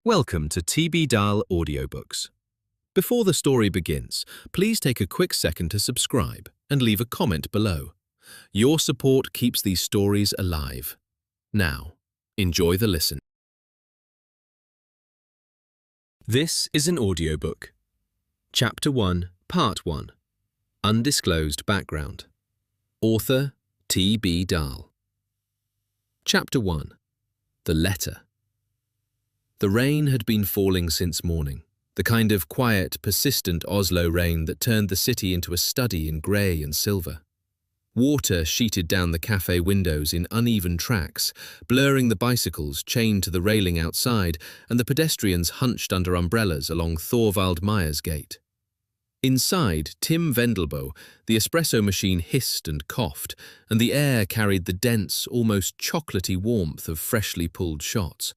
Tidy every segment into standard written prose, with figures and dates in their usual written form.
Welcome to TB Dahl Audiobooks. Before the story begins, please take a quick second to subscribe and leave a comment below. Your support keeps these stories alive. Now, enjoy the listen. This is an audiobook. Chapter 1, Part 1. Undisclosed Background. Author T.B. Dahl. Chapter 1. The Letter. The rain had been falling since morning, the kind of quiet, persistent Oslo rain that turned the city into a study in grey and silver. Water sheeted down the cafe windows in uneven tracks, blurring the bicycles chained to the railing outside and the pedestrians hunched under umbrellas along Thorvald Meyer's gate. Inside, Tim Vendelbo, the espresso machine hissed and coughed, and the air carried the dense, almost chocolatey warmth of freshly pulled shots.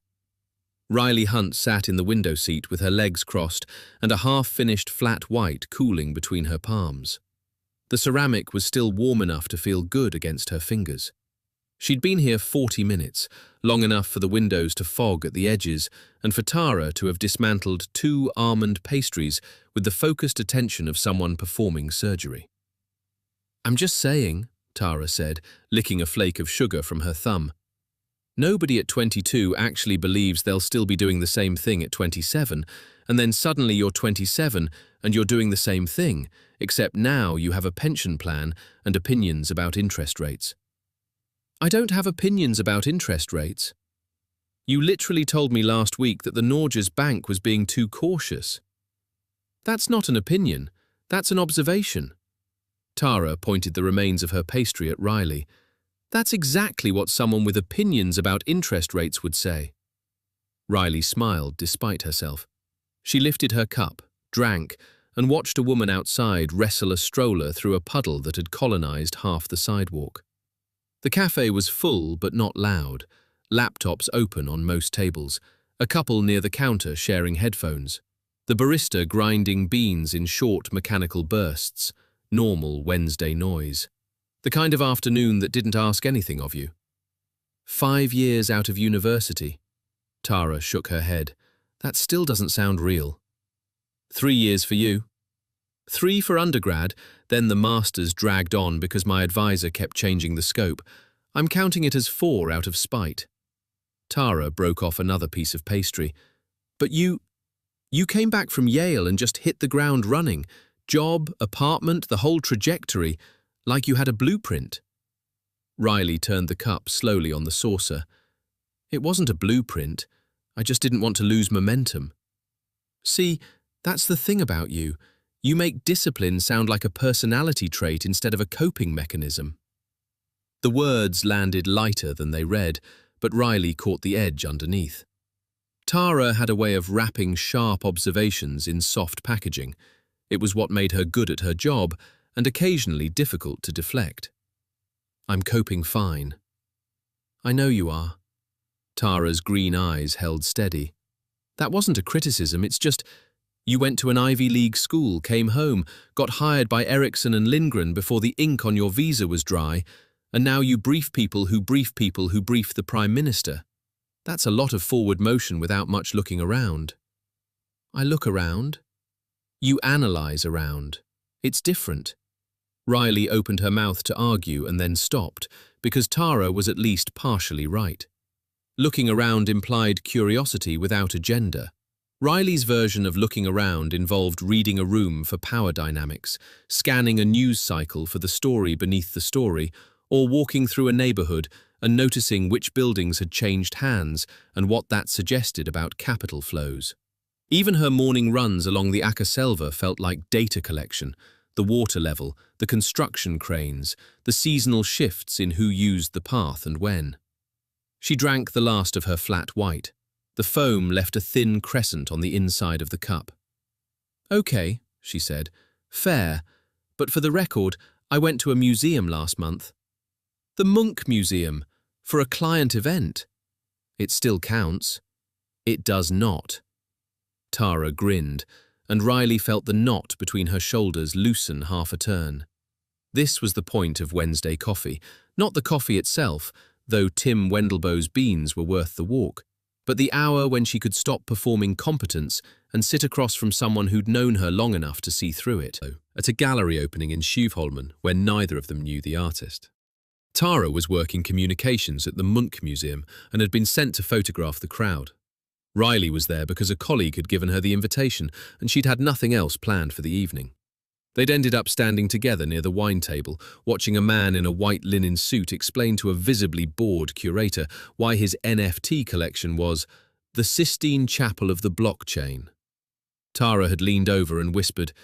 Riley Hunt sat in the window seat with her legs crossed and a half-finished flat white cooling between her palms. The ceramic was still warm enough to feel good against her fingers. She'd been here 40 minutes, long enough for the windows to fog at the edges and for Tara to have dismantled 2 almond pastries with the focused attention of someone performing surgery. "I'm just saying," Tara said, licking a flake of sugar from her thumb. Nobody at 22 actually believes they'll still be doing the same thing at 27, and then suddenly you're 27 and you're doing the same thing, except now you have a pension plan and opinions about interest rates. "I don't have opinions about interest rates. You literally told me last week that the Norges Bank was being too cautious." "That's not an opinion, that's an observation." Tara pointed the remains of her pastry at Riley. "That's exactly what someone with opinions about interest rates would say." Riley smiled despite herself. She lifted her cup, drank, and watched a woman outside wrestle a stroller through a puddle that had colonized half the sidewalk. The cafe was full but not loud, laptops open on most tables, a couple near the counter sharing headphones, the barista grinding beans in short mechanical bursts, normal Wednesday noise. The kind of afternoon that didn't ask anything of you. 5 years out of university. Tara shook her head. That still doesn't sound real. 3 years for you. 3 for undergrad, then the master's dragged on because my advisor kept changing the scope. I'm counting it as 4 out of spite. Tara broke off another piece of pastry. But you came back from Yale and just hit the ground running. Job, apartment, the whole trajectory. Like you had a blueprint. Riley turned the cup slowly on the saucer. "It wasn't a blueprint. I just didn't want to lose momentum. See, that's the thing about you. You make discipline sound like a personality trait instead of a coping mechanism." The words landed lighter than they read, but Riley caught the edge underneath. Tara had a way of wrapping sharp observations in soft packaging. It was what made her good at her job, and occasionally difficult to deflect. "I'm coping fine." "I know you are." Tara's green eyes held steady. "That wasn't a criticism, it's just, you went to an Ivy League school, came home, got hired by Ericsson and Lindgren before the ink on your visa was dry, and now you brief people who brief people who brief the Prime Minister. That's a lot of forward motion without much looking around." "I look around." "You analyze around. It's different." Riley opened her mouth to argue and then stopped, because Tara was at least partially right. Looking around implied curiosity without agenda. Riley's version of looking around involved reading a room for power dynamics, scanning a news cycle for the story beneath the story, or walking through a neighborhood and noticing which buildings had changed hands and what that suggested about capital flows. Even her morning runs along the Akerselva felt like data collection. The water level, the construction cranes, the seasonal shifts in who used the path and when. She drank the last of her flat white. The foam left a thin crescent on the inside of the cup. "Okay," she said, "fair, but for the record, I went to a museum last month." "The Munch Museum, for a client event." "It still counts." "It does not." Tara grinned, and Riley felt the knot between her shoulders loosen half a turn. This was the point of Wednesday coffee, not the coffee itself, though Tim Wendelbo's beans were worth the walk. But the hour when she could stop performing competence and sit across from someone who'd known her long enough to see through it, at a gallery opening in Tjuvholmen where neither of them knew the artist. Tara was working communications at the Munch Museum and had been sent to photograph the crowd. Riley was there because a colleague had given her the invitation and she'd had nothing else planned for the evening. They'd ended up standing together near the wine table, watching a man in a white linen suit explain to a visibly bored curator why his NFT collection was the Sistine Chapel of the blockchain. Tara had leaned over and whispered,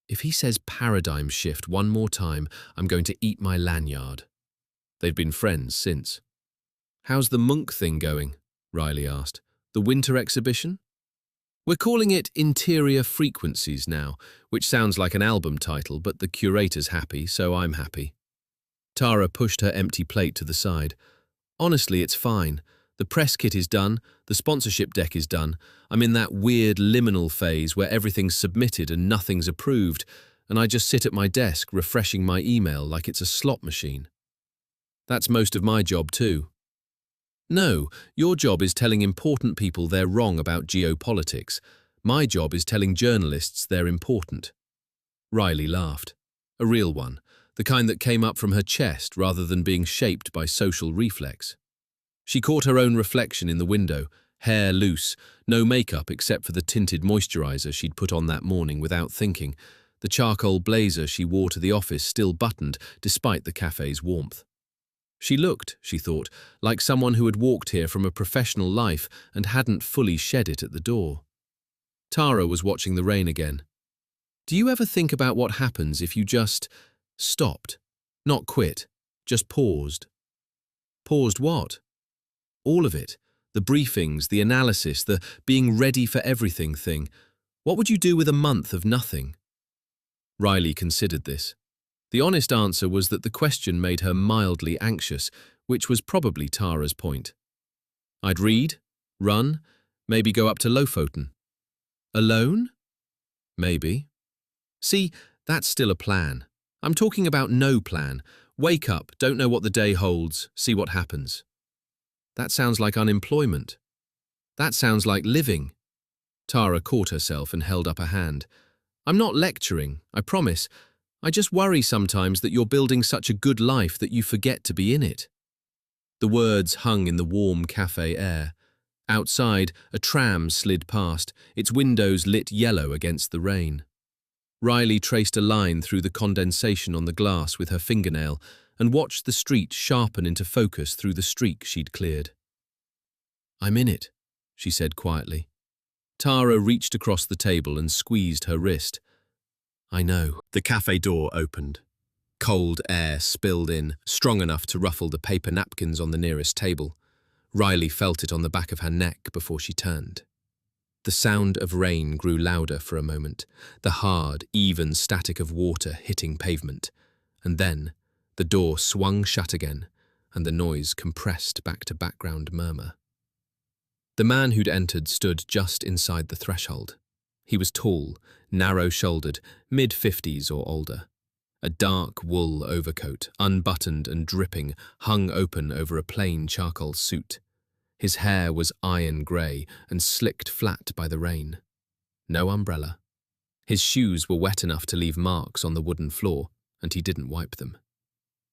"If he says paradigm shift one more time, I'm going to eat my lanyard." They'd been friends since. "How's the Munch thing going?" Riley asked. "The winter exhibition?" "We're calling it Interior Frequencies now, which sounds like an album title, but the curator's happy, so I'm happy." Tara pushed her empty plate to the side. "Honestly, it's fine. The press kit is done, the sponsorship deck is done. I'm in that weird liminal phase where everything's submitted and nothing's approved, and I just sit at my desk refreshing my email like it's a slot machine." "That's most of my job too." "No, your job is telling important people they're wrong about geopolitics. My job is telling journalists they're important." Riley laughed. A real one, the kind that came up from her chest rather than being shaped by social reflex. She caught her own reflection in the window, hair loose, no makeup except for the tinted moisturizer she'd put on that morning without thinking, the charcoal blazer she wore to the office still buttoned despite the cafe's warmth. She looked, she thought, like someone who had walked here from a professional life and hadn't fully shed it at the door. Tara was watching the rain again. "Do you ever think about what happens if you just stopped? Not quit, just paused?" "Paused what?" "All of it. The briefings, the analysis, the being ready for everything thing. What would you do with a month of nothing?" Riley considered this. The honest answer was that the question made her mildly anxious, which was probably Tara's point. "I'd read, run, maybe go up to Lofoten." "Alone?" "Maybe." "See, that's still a plan. I'm talking about no plan. Wake up, don't know what the day holds, see what happens." "That sounds like unemployment." "That sounds like living." Tara caught herself and held up a hand. "I'm not lecturing, I promise. I just worry sometimes that you're building such a good life that you forget to be in it." The words hung in the warm cafe air. Outside, a tram slid past, its windows lit yellow against the rain. Riley traced a line through the condensation on the glass with her fingernail and watched the street sharpen into focus through the streak she'd cleared. "I'm in it," she said quietly. Tara reached across the table and squeezed her wrist. "I know." The cafe door opened. Cold air spilled in, strong enough to ruffle the paper napkins on the nearest table. Riley felt it on the back of her neck before she turned. The sound of rain grew louder for a moment, the hard, even static of water hitting pavement. And then, the door swung shut again, and the noise compressed back to background murmur. The man who'd entered stood just inside the threshold. He was tall, narrow-shouldered, mid-50s or older. A dark wool overcoat, unbuttoned and dripping, hung open over a plain charcoal suit. His hair was iron grey and slicked flat by the rain. No umbrella. His shoes were wet enough to leave marks on the wooden floor, and he didn't wipe them.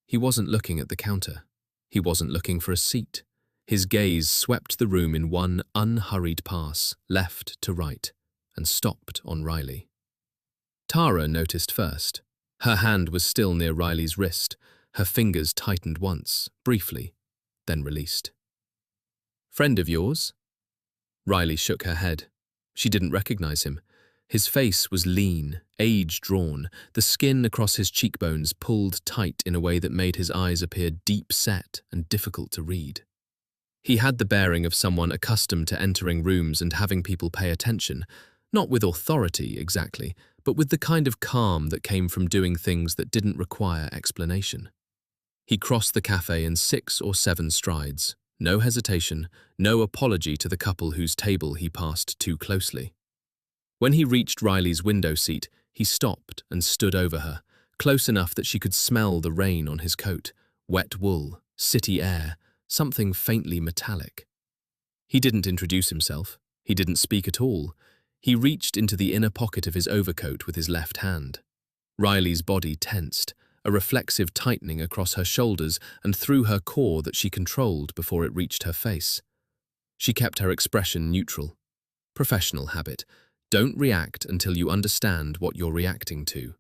He wasn't looking at the counter. He wasn't looking for a seat. His gaze swept the room in one unhurried pass, left to right, and stopped on Riley. Tara noticed first. Her hand was still near Riley's wrist. Her fingers tightened once, briefly, then released. "Friend of yours?" Riley shook her head. She didn't recognize him. His face was lean, age-drawn, the skin across his cheekbones pulled tight in a way that made his eyes appear deep-set and difficult to read. He had the bearing of someone accustomed to entering rooms and having people pay attention, not with authority exactly, but with the kind of calm that came from doing things that didn't require explanation. He crossed the cafe in 6 or 7 strides, no hesitation, no apology to the couple whose table he passed too closely. When he reached Riley's window seat, he stopped and stood over her, close enough that she could smell the rain on his coat, wet wool, city air, something faintly metallic. He didn't introduce himself. He didn't speak at all. He reached into the inner pocket of his overcoat with his left hand. Riley's body tensed, a reflexive tightening across her shoulders and through her core that she controlled before it reached her face. She kept her expression neutral. Professional habit. Don't react until you understand what you're reacting to.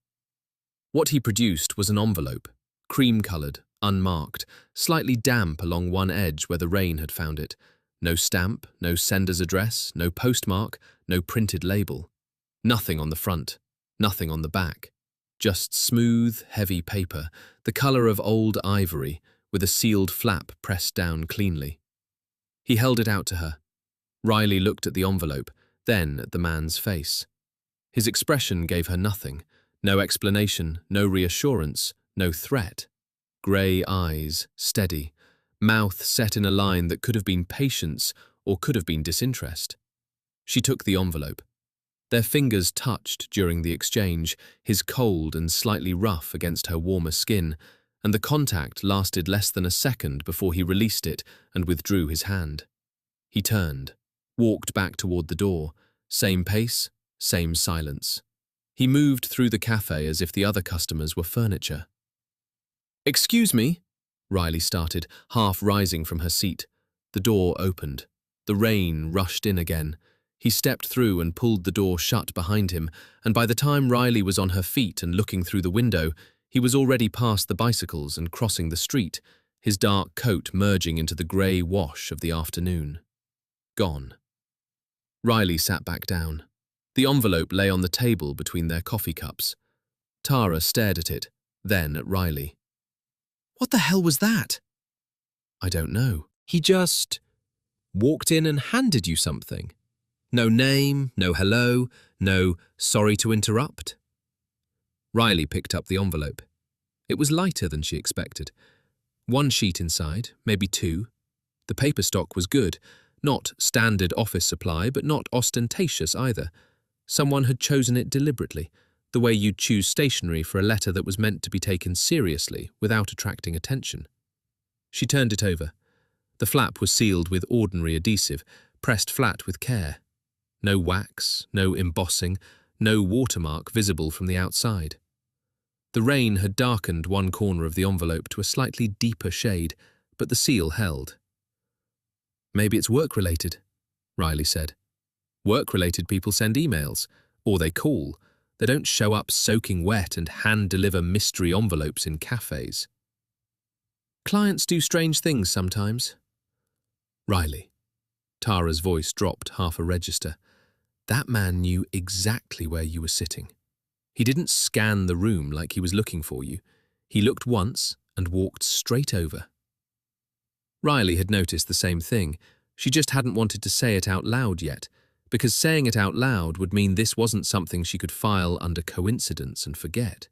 What he produced was an envelope, cream-coloured, unmarked, slightly damp along one edge where the rain had found it. No stamp, no sender's address, no postmark, no printed label. Nothing on the front, nothing on the back. Just smooth, heavy paper, the colour of old ivory, with a sealed flap pressed down cleanly. He held it out to her. Riley looked at the envelope, then at the man's face. His expression gave her nothing. No explanation, no reassurance, no threat. Grey eyes, steady. Mouth set in a line that could have been patience or could have been disinterest. She took the envelope. Their fingers touched during the exchange, his cold and slightly rough against her warmer skin, and the contact lasted less than a second before he released it and withdrew his hand. He turned, walked back toward the door, same pace, same silence. He moved through the cafe as if the other customers were furniture. "Excuse me," Riley started, half rising from her seat. The door opened. The rain rushed in again. He stepped through and pulled the door shut behind him, and by the time Riley was on her feet and looking through the window, he was already past the bicycles and crossing the street, his dark coat merging into the grey wash of the afternoon. Gone. Riley sat back down. The envelope lay on the table between their coffee cups. Tara stared at it, then at Riley. "What the hell was that?" "I don't know. He just walked in and handed you something. No name, no hello, no sorry to interrupt." Riley picked up the envelope. It was lighter than she expected. One sheet inside, maybe two. The paper stock was good, not standard office supply, but not ostentatious either. Someone had chosen it deliberately, the way you'd choose stationery for a letter that was meant to be taken seriously without attracting attention. She turned it over. The flap was sealed with ordinary adhesive, pressed flat with care. No wax, no embossing, no watermark visible from the outside. The rain had darkened one corner of the envelope to a slightly deeper shade, but the seal held. "Maybe it's work-related," Riley said. "Work-related people send emails, or they call. They don't show up soaking wet and hand-deliver mystery envelopes in cafes." "Clients do strange things sometimes." "Riley." Tara's voice dropped half a register. "That man knew exactly where you were sitting. He didn't scan the room like he was looking for you. He looked once and walked straight over." Riley had noticed the same thing. She just hadn't wanted to say it out loud yet, because saying it out loud would mean this wasn't something she could file under coincidence and forget.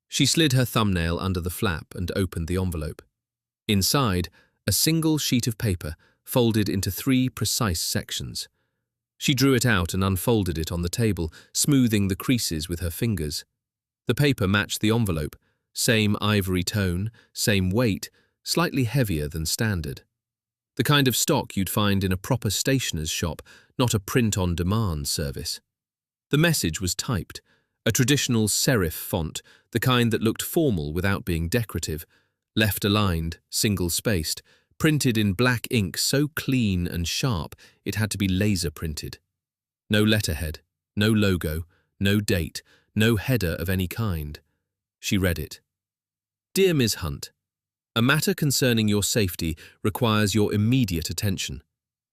She slid her thumbnail under the flap and opened the envelope. Inside, a single sheet of paper folded into 3 precise sections. She drew it out and unfolded it on the table, smoothing the creases with her fingers. The paper matched the envelope, same ivory tone, same weight, slightly heavier than standard. The kind of stock you'd find in a proper stationer's shop, not a print-on-demand service. The message was typed, a traditional serif font, the kind that looked formal without being decorative, left-aligned, single-spaced, printed in black ink so clean and sharp it had to be laser-printed. No letterhead, no logo, no date, no header of any kind. She read it. "Dear Ms. Hunt, a matter concerning your safety requires your immediate attention.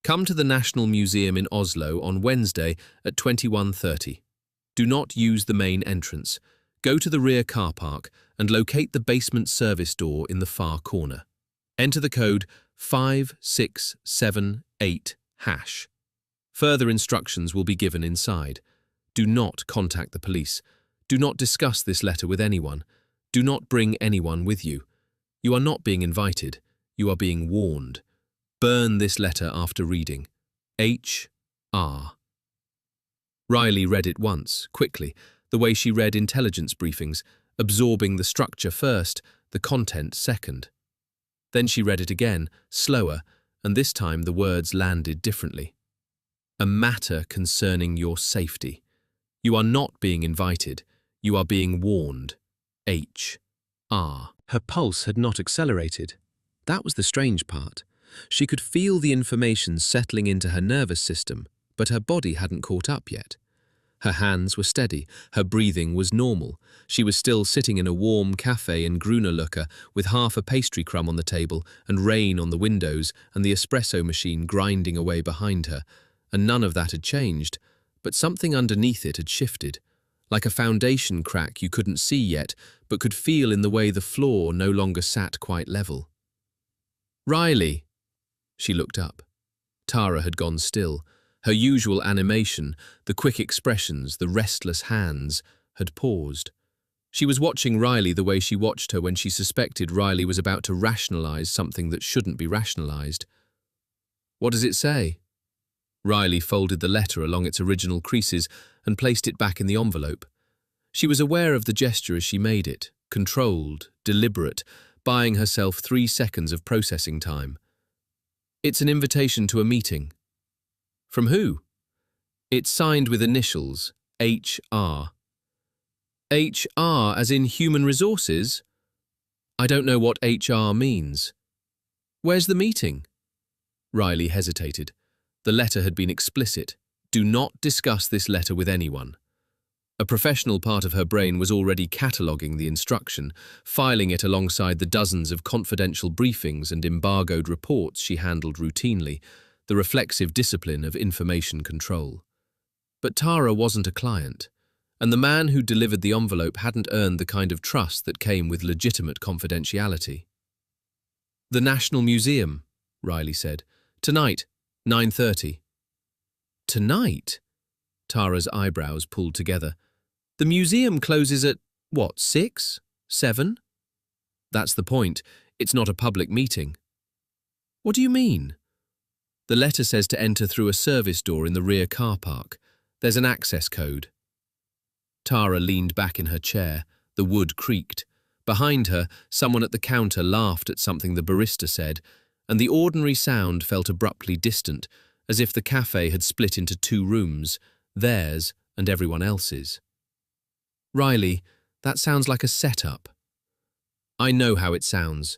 Come to the National Museum in Oslo on Wednesday at 21:30. Do not use the main entrance. Go to the rear car park and locate the basement service door in the far corner. Enter the code 5678#. Further instructions will be given inside. Do not contact the police. Do not discuss this letter with anyone. Do not bring anyone with you. You are not being invited. You are being warned. Burn this letter after reading. H.R." Riley read it once, quickly, the way she read intelligence briefings, absorbing the structure first, the content second. Then she read it again, slower, and this time the words landed differently. A matter concerning your safety. You are not being invited. You are being warned. H.R. Her pulse had not accelerated. That was the strange part. She could feel the information settling into her nervous system, but her body hadn't caught up yet. Her hands were steady, her breathing was normal. She was still sitting in a warm cafe in Grünerløkka with half a pastry crumb on the table and rain on the windows and the espresso machine grinding away behind her. And none of that had changed, but something underneath it had shifted, like a foundation crack you couldn't see yet, but could feel in the way the floor no longer sat quite level. "Riley!" She looked up. Tara had gone still. Her usual animation, the quick expressions, the restless hands, had paused. She was watching Riley the way she watched her when she suspected Riley was about to rationalize something that shouldn't be rationalized. "What does it say?" Riley folded the letter along its original creases and placed it back in the envelope. She was aware of the gesture as she made it, controlled, deliberate, buying herself 3 seconds of processing time. "It's an invitation to a meeting." "From who?" "It's signed with initials, H.R. "H.R. as in human resources?" "I don't know what H.R. means." "Where's the meeting?" Riley hesitated. The letter had been explicit. Do not discuss this letter with anyone. A professional part of her brain was already cataloguing the instruction, filing it alongside the dozens of confidential briefings and embargoed reports she handled routinely, the reflexive discipline of information control. But Tara wasn't a client, and the man who delivered the envelope hadn't earned the kind of trust that came with legitimate confidentiality. "The National Museum," Riley said. "Tonight, 9:30. "Tonight?" Tara's eyebrows pulled together. "The museum closes at, what, 6? 7? "That's the point. It's not a public meeting." "What do you mean?" "The letter says to enter through a service door in the rear car park. There's an access code." Tara leaned back in her chair. The wood creaked. Behind her, someone at the counter laughed at something the barista said, and the ordinary sound felt abruptly distant, as if the cafe had split into 2 rooms, theirs and everyone else's. "Riley, that sounds like a setup." "I know how it sounds."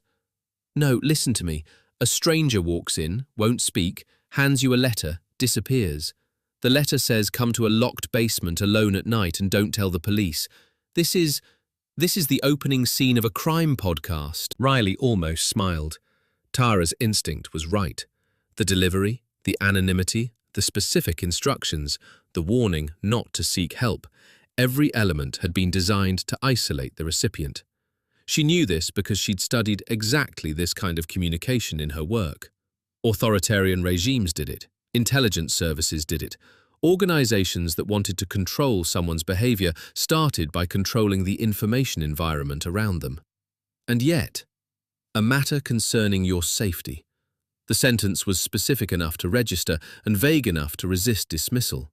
"No, listen to me. A stranger walks in, won't speak, hands you a letter, disappears. The letter says come to a locked basement alone at night and don't tell the police. This is the opening scene of a crime podcast." Riley almost smiled. Tara's instinct was right. The delivery, the anonymity, the specific instructions, the warning not to seek help, every element had been designed to isolate the recipient. She knew this because she'd studied exactly this kind of communication in her work. Authoritarian regimes did it. Intelligence services did it. Organizations that wanted to control someone's behavior started by controlling the information environment around them. And yet, a matter concerning your safety. The sentence was specific enough to register and vague enough to resist dismissal.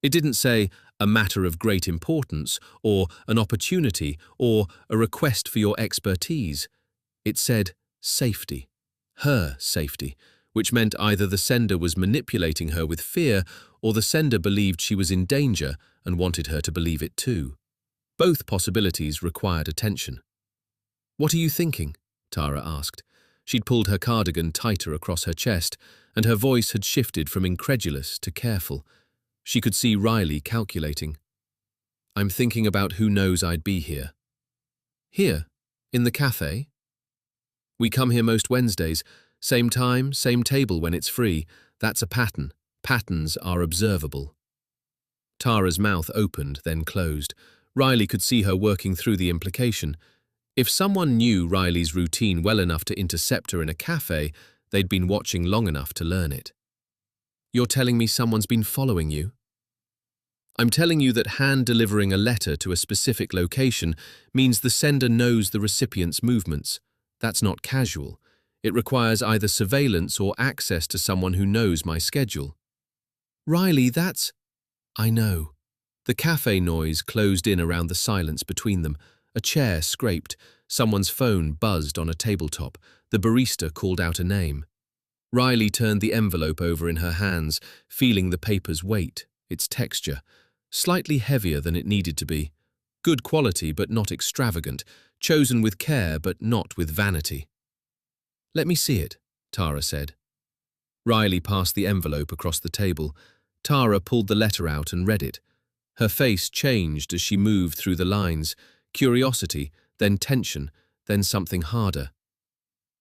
It didn't say a matter of great importance or an opportunity or a request for your expertise. It said safety, her safety, which meant either the sender was manipulating her with fear or the sender believed she was in danger and wanted her to believe it too. Both possibilities required attention. "What are you thinking?" Tara asked. She'd pulled her cardigan tighter across her chest, and her voice had shifted from incredulous to careful. She could see Riley calculating. "I'm thinking about who knows I'd be here." "Here? In the cafe?" "We come here most Wednesdays. Same time, same table when it's free. That's a pattern. Patterns are observable." Tara's mouth opened, then closed. Riley could see her working through the implication. If someone knew Riley's routine well enough to intercept her in a cafe, they'd been watching long enough to learn it. "You're telling me someone's been following you?" "I'm telling you that hand-delivering a letter to a specific location means the sender knows the recipient's movements. That's not casual. It requires either surveillance or access to someone who knows my schedule." "Riley, that's—" "I know." The cafe noise closed in around the silence between them. A chair scraped. Someone's phone buzzed on a tabletop. The barista called out a name. Riley turned the envelope over in her hands, feeling the paper's weight, its texture, slightly heavier than it needed to be. Good quality but not extravagant, chosen with care but not with vanity. "Let me see it," Tara said. Riley passed the envelope across the table. Tara pulled the letter out and read it. Her face changed as she moved through the lines, curiosity, then tension, then something harder.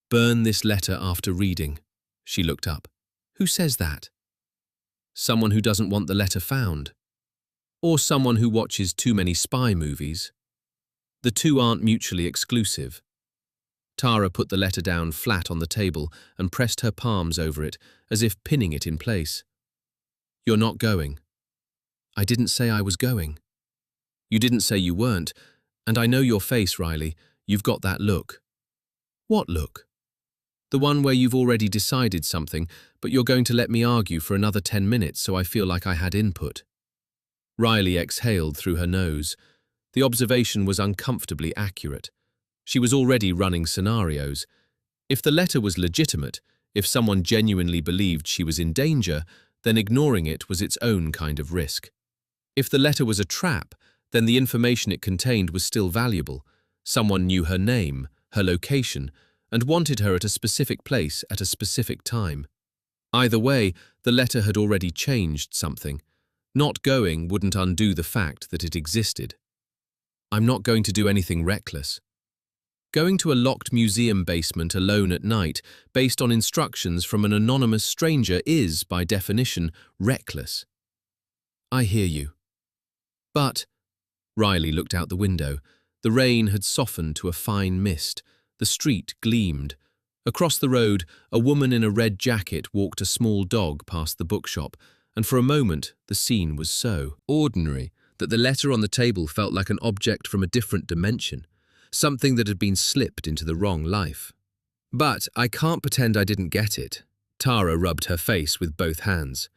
"Burn this letter after reading." She looked up. "Who says that?" "Someone who doesn't want the letter found. Or someone who watches too many spy movies. The two aren't mutually exclusive." Tara put the letter down flat on the table and pressed her palms over it, as if pinning it in place. "You're not going." "I didn't say I was going." "You didn't say you weren't, and I know your face, Riley. You've got that look." "What look?" "The one where you've already decided something, but you're going to let me argue for another 10 minutes so I feel like I had input." Riley exhaled through her nose. The observation was uncomfortably accurate. She was already running scenarios. If the letter was legitimate, if someone genuinely believed she was in danger, then ignoring it was its own kind of risk. If the letter was a trap, then the information it contained was still valuable. Someone knew her name, her location, and wanted her at a specific place at a specific time. Either way, the letter had already changed something. Not going wouldn't undo the fact that it existed. "I'm not going to do anything reckless." Going to a locked museum basement alone at night, based on instructions from an anonymous stranger, is, by definition, reckless. "I hear you." "But—" Riley looked out the window. The rain had softened to a fine mist. The street gleamed. Across the road, a woman in a red jacket walked a small dog past the bookshop, and for a moment the scene was so ordinary that the letter on the table felt like an object from a different dimension, something that had been slipped into the wrong life. "But I can't pretend I didn't get it." Tara rubbed her face with both hands.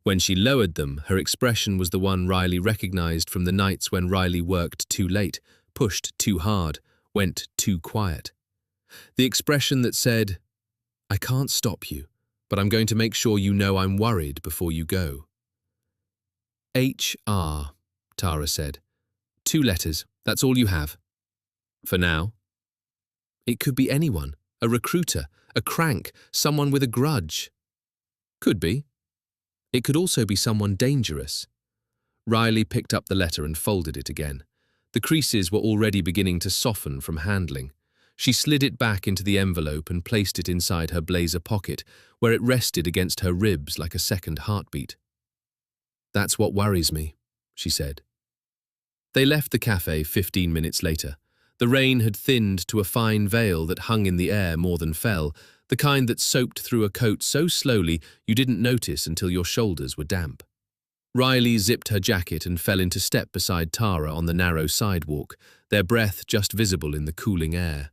When she lowered them, her expression was the one Riley recognized from the nights when Riley worked too late, pushed too hard, went too quiet. The expression that said, "I can't stop you, but I'm going to make sure you know I'm worried before you go." "HR," Tara said. "2 letters, that's all you have." "For now." "It could be anyone, a recruiter, a crank, someone with a grudge." "Could be. It could also be someone dangerous." Riley picked up the letter and folded it again. The creases were already beginning to soften from handling. She slid it back into the envelope and placed it inside her blazer pocket, where it rested against her ribs like a second heartbeat. "That's what worries me," she said. They left the cafe 15 minutes later. The rain had thinned to a fine veil that hung in the air more than fell, the kind that soaked through a coat so slowly you didn't notice until your shoulders were damp. Riley zipped her jacket and fell into step beside Tara on the narrow sidewalk, their breath just visible in the cooling air.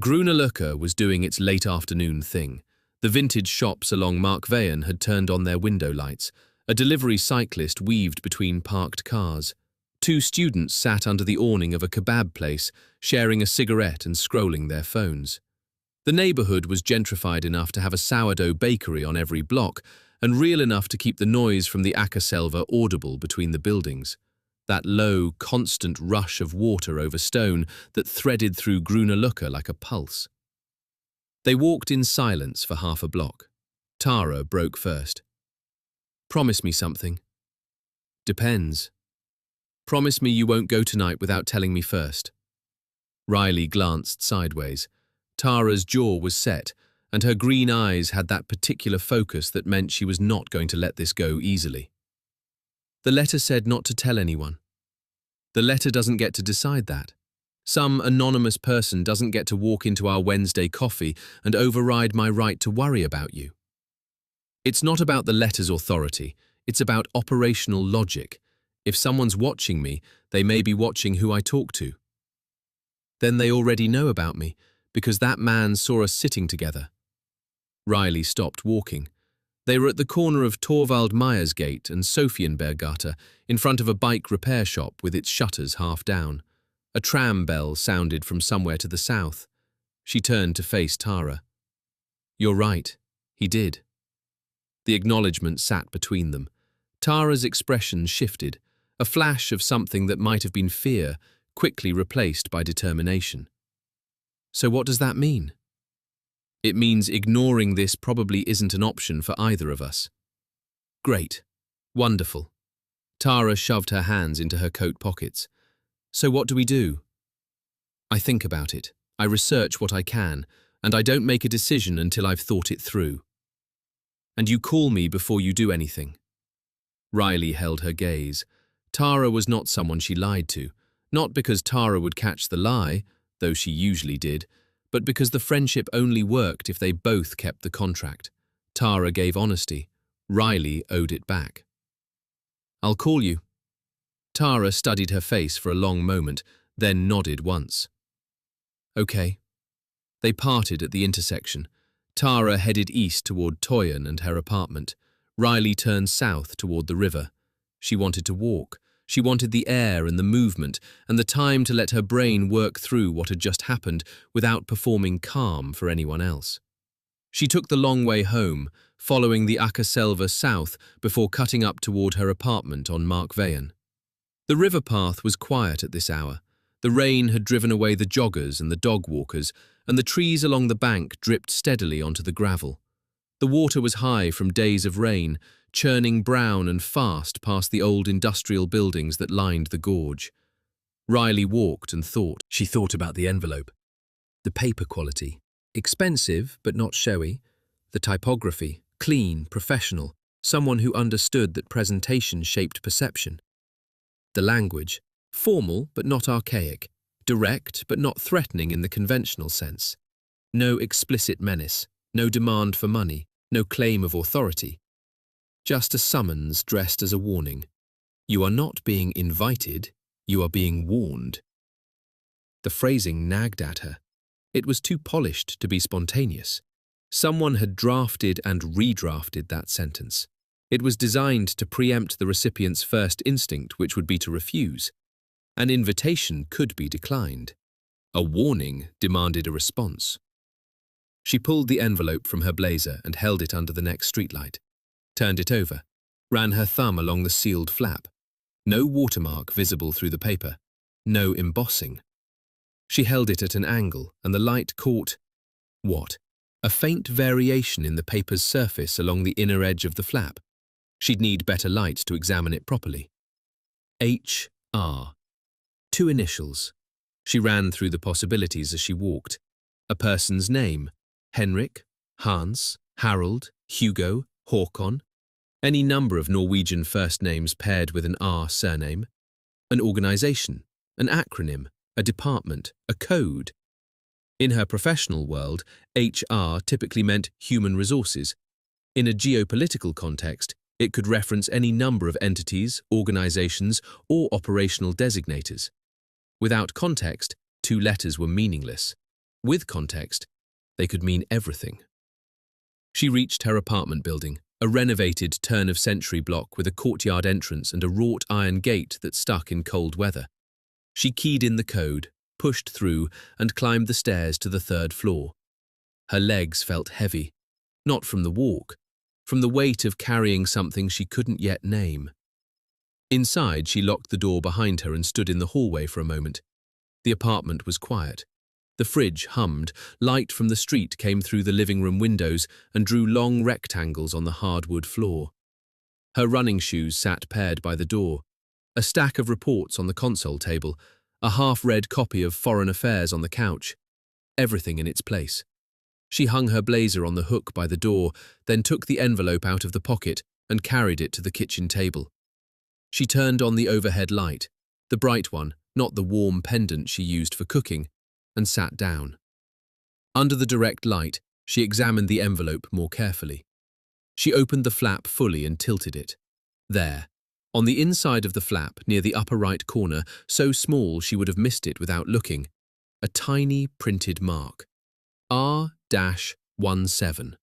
Grünerløkka was doing its late afternoon thing. The vintage shops along Markveien had turned on their window lights. A delivery cyclist weaved between parked cars. 2 students sat under the awning of a kebab place, sharing a cigarette and scrolling their phones. The neighborhood was gentrified enough to have a sourdough bakery on every block, and real enough to keep the noise from the Akerselva audible between the buildings. That low, constant rush of water over stone that threaded through Grünerløkka like a pulse. They walked in silence for half a block. Tara broke first. "Promise me something." "Depends." "Promise me you won't go tonight without telling me first." Riley glanced sideways. Tara's jaw was set, and her green eyes had that particular focus that meant she was not going to let this go easily. "The letter said not to tell anyone." "The letter doesn't get to decide that. Some anonymous person doesn't get to walk into our Wednesday coffee and override my right to worry about you. It's not about the letter's authority, it's about operational logic. If someone's watching me, they may be watching who I talk to." "Then they already know about me, because that man saw us sitting together." Riley stopped walking. They were at the corner of Torvald Meyers Gate and Sofienberggata, in front of a bike repair shop with its shutters half down. A tram bell sounded from somewhere to the south. She turned to face Tara. "You're right. He did. The acknowledgement sat between them. Tara's expression shifted, a flash of something that might have been fear, quickly replaced by determination. So what does that mean? It means ignoring this probably isn't an option for either of us. Great. Wonderful. Tara shoved her hands into her coat pockets. So what do we do? I think about it. I research what I can, and I don't make a decision until I've thought it through. And you call me before you do anything. Riley held her gaze. Tara was not someone she lied to, not because Tara would catch the lie, though she usually did, but because the friendship only worked if they both kept the contract. Tara gave honesty. Riley owed it back. I'll call you. Tara studied her face for a long moment, then nodded once. Okay. They parted at the intersection. Tara headed east toward Toyin and her apartment. Riley turned south toward the river. She wanted to walk. She wanted the air and the movement and the time to let her brain work through what had just happened without performing calm for anyone else. She took the long way home, following the Akaselva south before cutting up toward her apartment on Markveien. The river path was quiet at this hour. The rain had driven away the joggers and the dog walkers, and the trees along the bank dripped steadily onto the gravel. The water was high from days of rain, churning brown and fast past the old industrial buildings that lined the gorge. Riley walked and thought. She thought about the envelope. The paper quality. Expensive, but not showy. The typography. Clean, professional. Someone who understood that presentation shaped perception. The language. Formal, but not archaic. Direct, but not threatening in the conventional sense. No explicit menace. No demand for money. No claim of authority. Just a summons dressed as a warning. You are not being invited, you are being warned. The phrasing nagged at her. It was too polished to be spontaneous. Someone had drafted and redrafted that sentence. It was designed to preempt the recipient's first instinct, which would be to refuse. An invitation could be declined. A warning demanded a response. She pulled the envelope from her blazer and held it under the next streetlight. Turned it over, ran her thumb along the sealed flap. No watermark visible through the paper, no embossing. She held it at an angle, and the light caught, what? A faint variation in the paper's surface along the inner edge of the flap. She'd need better light to examine it properly. H.R. 2 initials. She ran through the possibilities as she walked. A person's name, Henrik, Hans, Harold, Hugo, Håkon, any number of Norwegian first names paired with an R surname, an organization, an acronym, a department, a code. In her professional world, HR typically meant human resources. In a geopolitical context, it could reference any number of entities, organizations, or operational designators. Without context, 2 letters were meaningless. With context, they could mean everything. She reached her apartment building, a renovated turn-of-century block with a courtyard entrance and a wrought iron gate that stuck in cold weather. She keyed in the code, pushed through, and climbed the stairs to the 3rd floor. Her legs felt heavy, not from the walk, from the weight of carrying something she couldn't yet name. Inside, she locked the door behind her and stood in the hallway for a moment. The apartment was quiet. The fridge hummed, light from the street came through the living room windows and drew long rectangles on the hardwood floor. Her running shoes sat paired by the door, a stack of reports on the console table, a half-read copy of Foreign Affairs on the couch, everything in its place. She hung her blazer on the hook by the door, then took the envelope out of the pocket and carried it to the kitchen table. She turned on the overhead light, the bright one, not the warm pendant she used for cooking, and sat down. Under the direct light, she examined the envelope more carefully. She opened the flap fully and tilted it. There, on the inside of the flap, near the upper right corner, so small she would have missed it without looking, a tiny printed mark. R-17.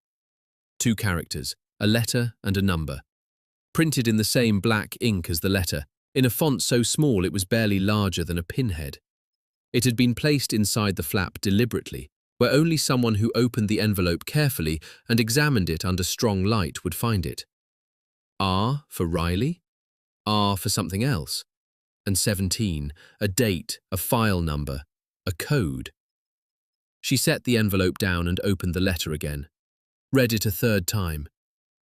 2 characters, a letter and a number. Printed in the same black ink as the letter, in a font so small it was barely larger than a pinhead. It had been placed inside the flap deliberately, where only someone who opened the envelope carefully and examined it under strong light would find it. R for Riley, R for something else, and 17, a date, a file number, a code. She set the envelope down and opened the letter again. Read it a third time.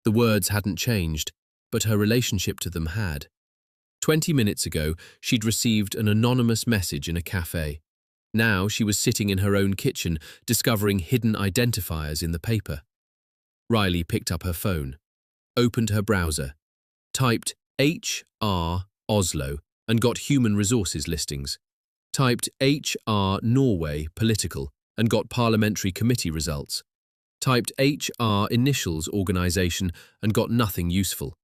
The words hadn't changed, but her relationship to them had. 20 minutes ago, she'd received an anonymous message in a cafe. Now she was sitting in her own kitchen, discovering hidden identifiers in the paper. Riley picked up her phone, opened her browser, typed HR Oslo and got human resources listings, typed HR Norway political and got parliamentary committee results, typed HR initials organization and got nothing useful,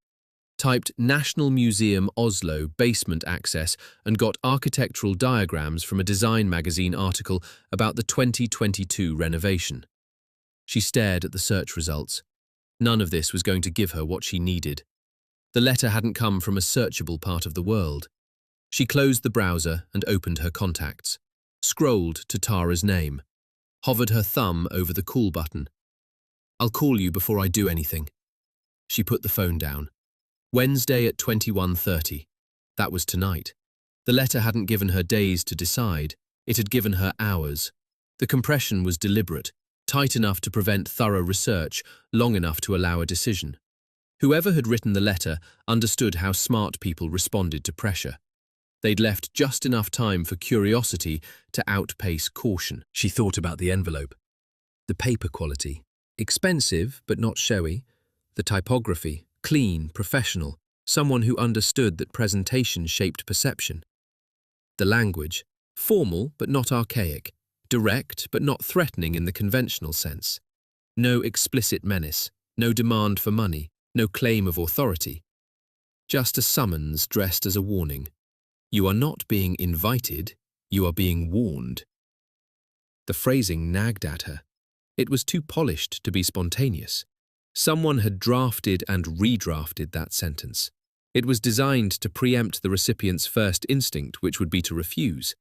typed National Museum Oslo basement access and got architectural diagrams from a design magazine article about the 2022 renovation. She stared at the search results. None of this was going to give her what she needed. The letter hadn't come from a searchable part of the world. She closed the browser and opened her contacts, scrolled to Tara's name, hovered her thumb over the call button. "I'll call you before I do anything." She put the phone down. Wednesday at 21:30. That was tonight. The letter hadn't given her days to decide. It had given her hours. The compression was deliberate, tight enough to prevent thorough research, long enough to allow a decision. Whoever had written the letter understood how smart people responded to pressure. They'd left just enough time for curiosity to outpace caution. She thought about the envelope. The paper quality. Expensive, but not showy. The typography. Clean, professional. Someone who understood that presentation shaped perception. The language. Formal, but not archaic. Direct, but not threatening in the conventional sense. No explicit menace. No demand for money. No claim of authority. Just a summons dressed as a warning. You are not being invited, you are being warned. The phrasing nagged at her. It was too polished to be spontaneous. Someone had drafted and redrafted that sentence. It was designed to preempt the recipient's first instinct, which would be to refuse.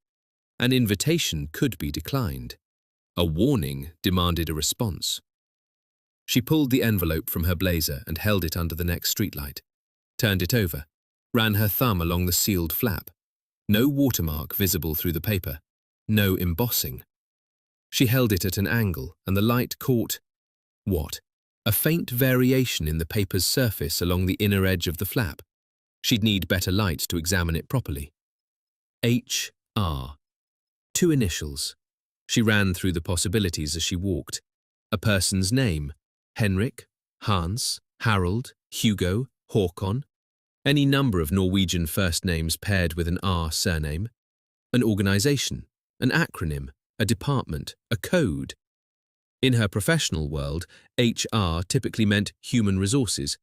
An invitation could be declined. A warning demanded a response. She pulled the envelope from her blazer and held it under the next streetlight, turned it over, ran her thumb along the sealed flap. No watermark visible through the paper, no embossing. She held it at an angle and the light caught, what? A faint variation in the paper's surface along the inner edge of the flap. She'd need better light to examine it properly. H.R. 2 initials. She ran through the possibilities as she walked. A person's name. Henrik, Hans, Harold, Hugo, Håkon. Any number of Norwegian first names paired with an R surname. An organization, an acronym, a department, a code. In her professional world, HR typically meant human resources.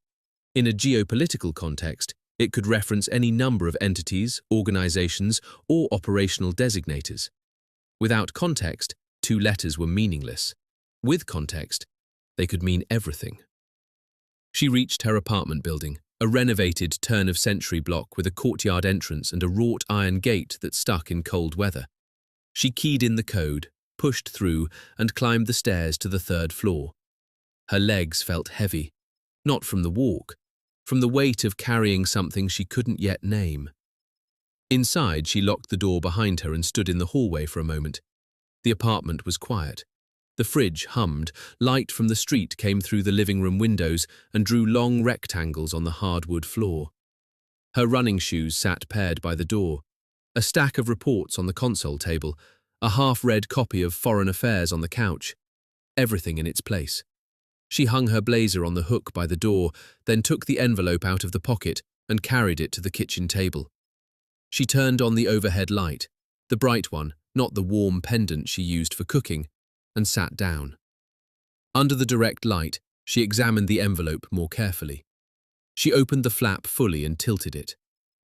In a geopolitical context, it could reference any number of entities, organizations, or operational designators. Without context, 2 letters were meaningless. With context, they could mean everything. She reached her apartment building, a renovated turn-of-century block with a courtyard entrance and a wrought iron gate that stuck in cold weather. She keyed in the code, pushed through, and climbed the stairs to the 3rd floor. Her legs felt heavy, not from the walk, from the weight of carrying something she couldn't yet name. Inside, she locked the door behind her and stood in the hallway for a moment. The apartment was quiet. The fridge hummed, light from the street came through the living room windows and drew long rectangles on the hardwood floor. Her running shoes sat paired by the door, a stack of reports on the console table, a half-read copy of Foreign Affairs on the couch, everything in its place. She hung her blazer on the hook by the door, then took the envelope out of the pocket and carried it to the kitchen table. She turned on the overhead light, the bright one, not the warm pendant she used for cooking, and sat down. Under the direct light, she examined the envelope more carefully. She opened the flap fully and tilted it.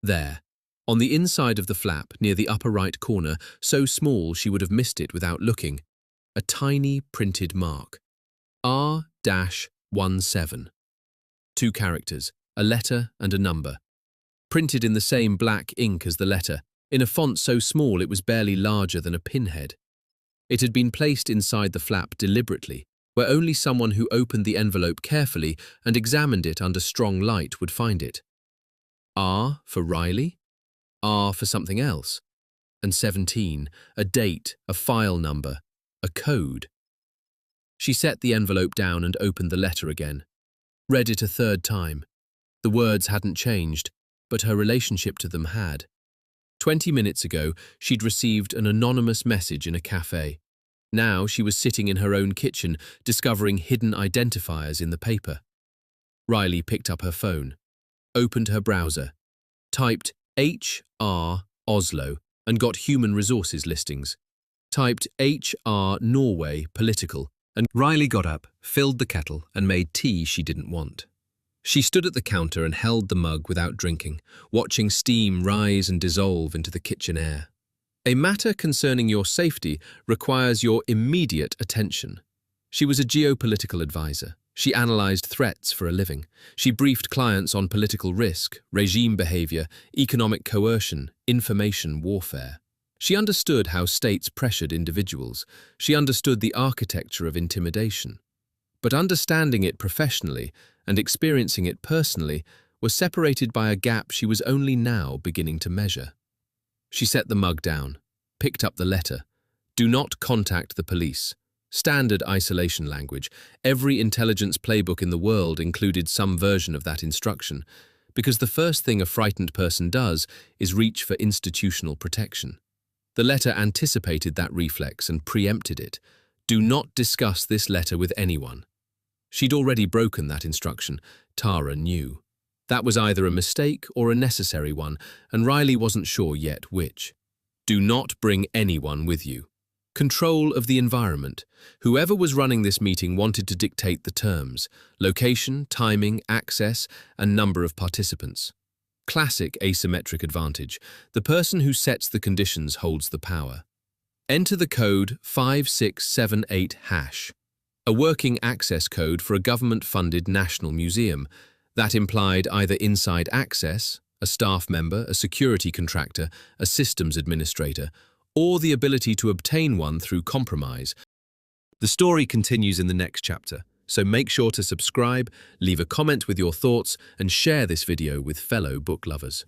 There, on the inside of the flap, near the upper right corner, so small she would have missed it without looking, a tiny printed mark. R-17. 2 characters, a letter and a number. Printed in the same black ink as the letter, in a font so small it was barely larger than a pinhead. It had been placed inside the flap deliberately, where only someone who opened the envelope carefully and examined it under strong light would find it. R for Riley, R for something else, and 17, a date, a file number, a code. She set the envelope down and opened the letter again. Read it a third time. The words hadn't changed, but her relationship to them had. 20 minutes ago, she'd received an anonymous message in a cafe. Now she was sitting in her own kitchen, discovering hidden identifiers in the paper. Riley picked up her phone, opened her browser, typed HR Oslo and got human resources listings. Typed HR Norway political, and Riley got up, filled the kettle and made tea she didn't want. She stood at the counter and held the mug without drinking, watching steam rise and dissolve into the kitchen air. A matter concerning your safety requires your immediate attention. She was a geopolitical advisor. She analyzed threats for a living. She briefed clients on political risk, regime behavior, economic coercion, information warfare. She understood how states pressured individuals. She understood the architecture of intimidation. But understanding it professionally and experiencing it personally was separated by a gap she was only now beginning to measure. She set the mug down, picked up the letter. Do not contact the police. Standard isolation language. Every intelligence playbook in the world included some version of that instruction, because the first thing a frightened person does is reach for institutional protection. The letter anticipated that reflex and preempted it. Do not discuss this letter with anyone. She'd already broken that instruction. Tara knew. That was either a mistake or a necessary one, and Riley wasn't sure yet which. Do not bring anyone with you. Control of the environment. Whoever was running this meeting wanted to dictate the terms, location, timing, access, and number of participants. Classic asymmetric advantage. The person who sets the conditions holds the power. Enter the code 5678#, a working access code for a government-funded national museum. That implied either inside access, a staff member, a security contractor, a systems administrator, or the ability to obtain one through compromise. The story continues in the next chapter, so make sure to subscribe, leave a comment with your thoughts, and share this video with fellow book lovers.